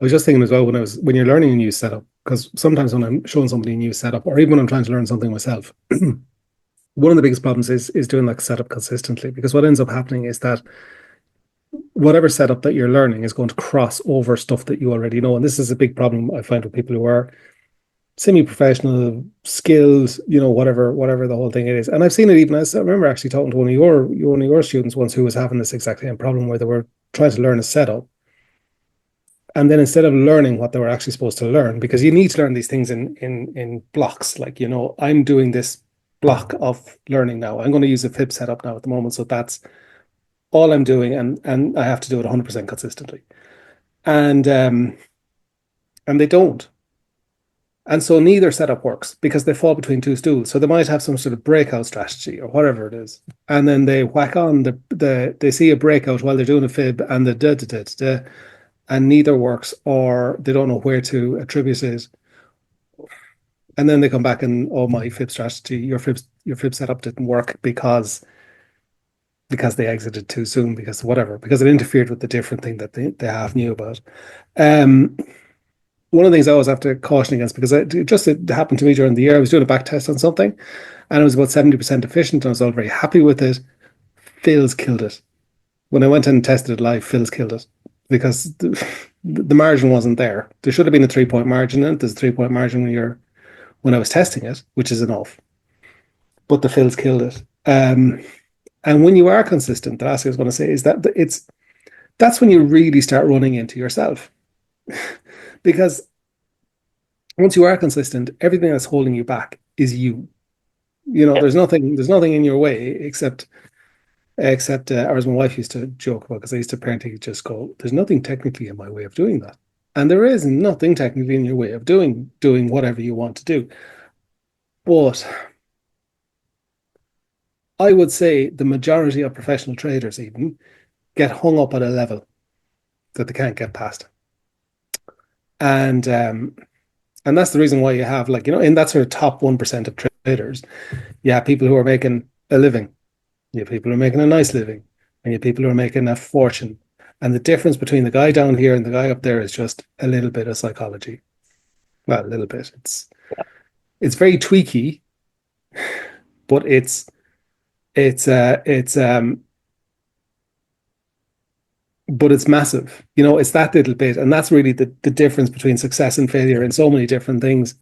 I was just thinking as well when you're learning a new setup, because sometimes when I'm showing somebody a new setup, or even when I'm trying to learn something myself, one of the biggest problems is doing like setup consistently. Because what ends up happening is that whatever setup that you're learning is going to cross over stuff that you already know. And this is a big problem I find with people who are semi-professional, skilled, whatever the whole thing is. And I've seen it even as I remember actually talking to one of your students once who was having this exact same problem where they were trying to learn a setup. And then instead of learning what they were actually supposed to learn, because you need to learn these things in blocks, like, I'm doing this block of learning now. I'm going to use a fib setup now at the moment. So that's all I'm doing, and I have to do it 100% consistently. And they don't. And so neither setup works because they fall between two stools. So they might have some sort of breakout strategy or whatever it is. And then they whack on they see a breakout while they're doing a fib and the da da da da, and neither works, or they don't know where to attribute it. And then they come back and, oh, my fib strategy, your fib setup didn't work because they exited too soon, because whatever, because it interfered with the different thing that they half knew about. Um, One of the things I always have to caution against, because it happened to me during the year, I was doing a back test on something and it was about 70% efficient and I was all very happy with it. Phil's killed it. When I went and tested it live, Phil's killed it because the margin wasn't there. There should have been a 3 point margin in it. There's a 3 point margin when I was testing it, which is enough. But the Phil's killed it. And when you are consistent, the last thing I was going to say is that that's when you really start running into yourself. Because once you are consistent, everything that's holding you back is you. There's nothing in your way except or as my wife used to joke about, because I used to parenting just go, there's nothing technically in my way of doing that. And there is nothing technically in your way of doing whatever you want to do. But I would say the majority of professional traders even get hung up at a level that they can't get past. And that's the reason why you have, like, in that sort of top 1% of traders, you have people who are making a living, you have people who are making a nice living, and you have people who are making a fortune. And the difference between the guy down here and the guy up there is just a little bit of psychology. Well, a little bit. It's very tweaky, but it's but it's massive. It's that little bit, and that's really the difference between success and failure in so many different things.